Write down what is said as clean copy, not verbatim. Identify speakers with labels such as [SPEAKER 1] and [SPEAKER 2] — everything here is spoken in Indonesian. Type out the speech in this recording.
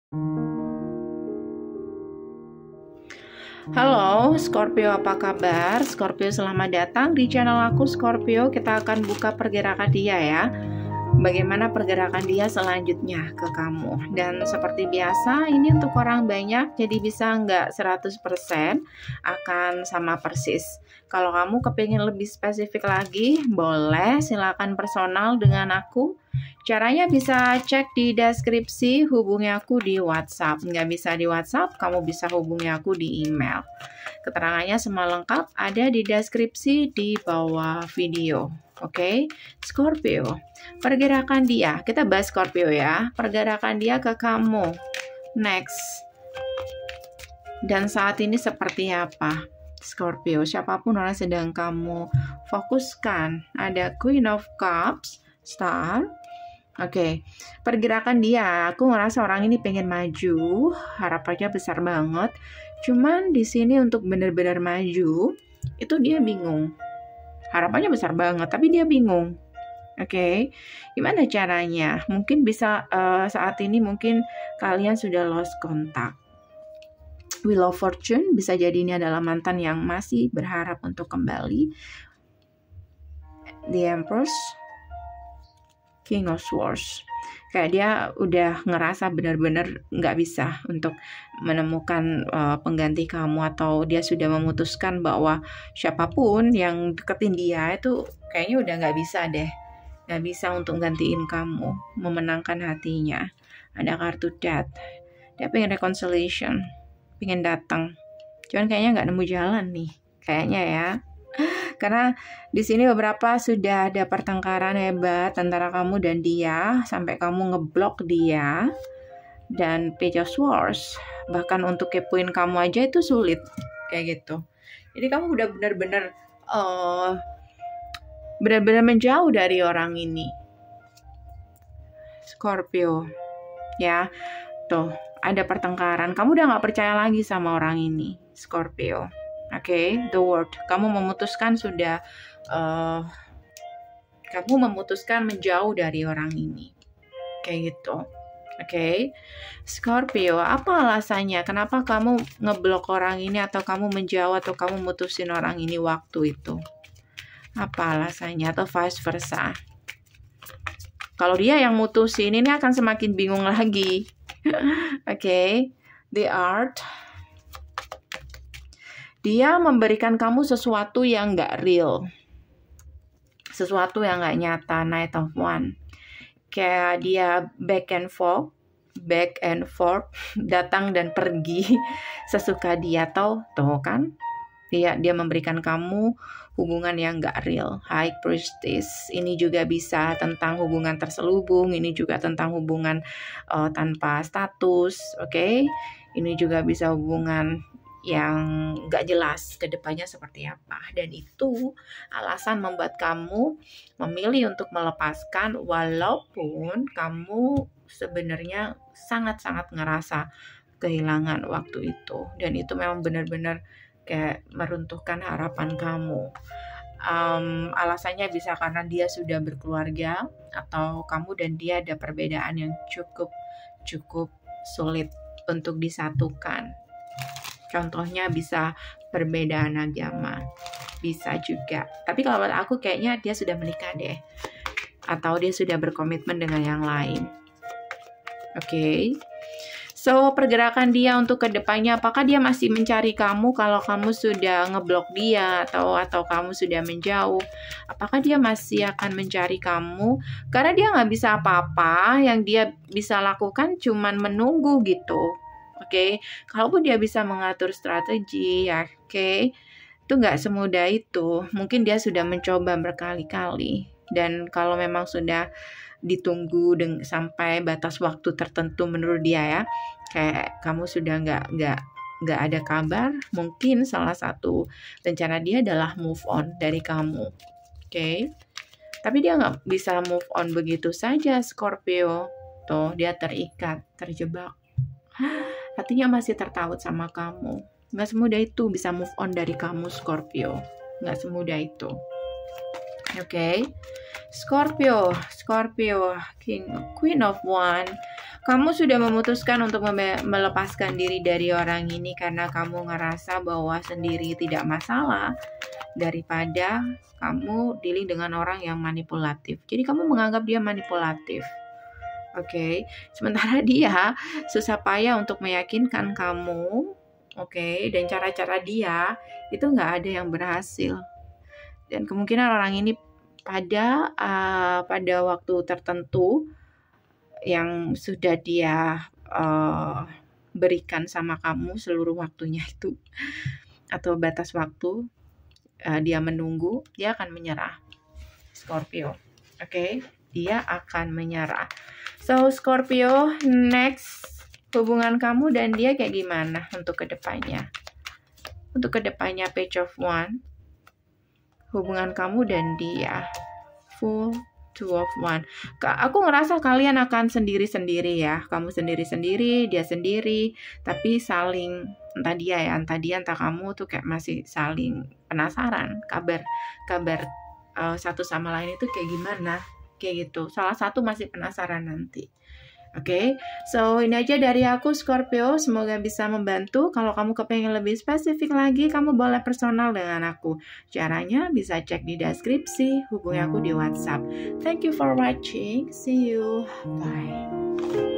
[SPEAKER 1] Halo Scorpio, apa kabar? Scorpio, selamat datang di channel aku Scorpio. Kita akan buka pergerakan dia ya. Bagaimana pergerakan dia selanjutnya ke kamu. Dan seperti biasa, ini untuk orang banyak, jadi bisa nggak 100% akan sama persis. Kalau kamu kepingin lebih spesifik lagi, boleh silakan personal dengan aku. Caranya bisa cek di deskripsi, hubungi aku di WhatsApp. Nggak bisa di WhatsApp, kamu bisa hubungi aku di email. Keterangannya semua lengkap ada di deskripsi di bawah video. Oke, Scorpio, pergerakan dia. Kita bahas Scorpio ya. Pergerakan dia ke kamu. Next. Dan saat ini seperti apa? Scorpio, siapapun orang sedang kamu fokuskan. Ada Queen of Cups, Star. Oke, pergerakan dia, aku ngerasa orang ini pengen maju, harapannya besar banget. Cuman di sini untuk benar-benar maju, itu dia bingung. Harapannya besar banget, tapi dia bingung. Oke, gimana caranya? Mungkin bisa saat ini mungkin kalian sudah lost contact. Wheel of Fortune, bisa jadi ini adalah mantan yang masih berharap untuk kembali. The Empress, King of Swords. Kayak dia udah ngerasa benar-benar nggak bisa untuk menemukan pengganti kamu, atau dia sudah memutuskan bahwa siapapun yang deketin dia itu kayaknya udah nggak bisa deh, nggak bisa untuk gantiin kamu, memenangkan hatinya. Ada kartu Death, dia pengen reconciliation, pengen datang, cuman kayaknya nggak nemu jalan nih, kayaknya ya. Karena di sini beberapa sudah ada pertengkaran hebat antara kamu dan dia, sampai kamu ngeblok dia. Dan Page of Swords, bahkan untuk kepoin kamu aja itu sulit, kayak gitu. Jadi kamu udah benar-benar menjauh dari orang ini, Scorpio. Ya, tuh ada pertengkaran. Kamu udah nggak percaya lagi sama orang ini, Scorpio. Oke, the word. Kamu memutuskan menjauh dari orang ini. Kayak gitu. Oke. Scorpio, apa alasannya? Kenapa kamu ngeblok orang ini, atau kamu menjauh, atau kamu mutusin orang ini waktu itu? Apa alasannya, atau vice versa? Kalau dia yang mutusin, ini akan semakin bingung lagi. Oke. The Art. Dia memberikan kamu sesuatu yang gak real, sesuatu yang gak nyata. Knight of Wands. Kayak dia back and forth, datang dan pergi sesuka dia. Tuh kan, dia memberikan kamu hubungan yang gak real. High Priestess, ini juga bisa tentang hubungan terselubung, ini juga tentang hubungan tanpa status. Oke? Ini juga bisa hubungan yang gak jelas ke depannya seperti apa. Dan itu alasan membuat kamu memilih untuk melepaskan, walaupun kamu sebenarnya sangat-sangat ngerasa kehilangan waktu itu. Dan itu memang benar-benar kayak meruntuhkan harapan kamu. Alasannya bisa karena dia sudah berkeluarga, atau kamu dan dia ada perbedaan yang cukup sulit untuk disatukan. Contohnya bisa perbedaan agama, bisa juga. Tapi kalau buat aku kayaknya dia sudah menikah deh, atau dia sudah berkomitmen dengan yang lain. Oke. So, pergerakan dia untuk kedepannya, apakah dia masih mencari kamu kalau kamu sudah ngeblok dia, atau kamu sudah menjauh? Apakah dia masih akan mencari kamu? Karena dia nggak bisa apa-apa, yang dia bisa lakukan cuman menunggu gitu. Oke, kalaupun dia bisa mengatur strategi, ya oke, itu nggak semudah itu. Mungkin dia sudah mencoba berkali-kali, dan kalau memang sudah ditunggu sampai batas waktu tertentu menurut dia ya, kayak kamu sudah nggak ada kabar, mungkin salah satu rencana dia adalah move on dari kamu. Oke, tapi dia nggak bisa move on begitu saja, Scorpio. Tuh, dia terikat, terjebak. Hatinya masih tertaut sama kamu. Nggak semudah itu bisa move on dari kamu, Scorpio. Nggak semudah itu. Oke. Scorpio, Queen of Wands. Kamu sudah memutuskan untuk melepaskan diri dari orang ini karena kamu ngerasa bahwa sendiri tidak masalah, daripada kamu dealing dengan orang yang manipulatif. Jadi kamu menganggap dia manipulatif. Oke, sementara dia susah payah untuk meyakinkan kamu, oke, dan cara-cara dia itu nggak ada yang berhasil. Dan kemungkinan orang ini pada waktu tertentu yang sudah dia berikan sama kamu seluruh waktunya itu, atau batas waktu dia menunggu, dia akan menyerah. Scorpio, oke, dia akan menyerah. So Scorpio, next hubungan kamu dan dia kayak gimana untuk kedepannya? Untuk kedepannya Page of Wands, hubungan kamu dan dia, Full, Two of Wands. Aku ngerasa kalian akan sendiri-sendiri ya. Kamu sendiri-sendiri, dia sendiri, tapi saling, entah dia ya, entah dia, entah kamu tuh kayak masih saling penasaran kabar satu sama lain itu kayak gimana, kayak gitu. Salah satu masih penasaran nanti. Oke, so ini aja dari aku Scorpio, semoga bisa membantu. Kalau kamu kepengen lebih spesifik lagi, kamu boleh personal dengan aku. Caranya bisa cek di deskripsi, hubungi aku di WhatsApp. Thank you for watching, see you, bye.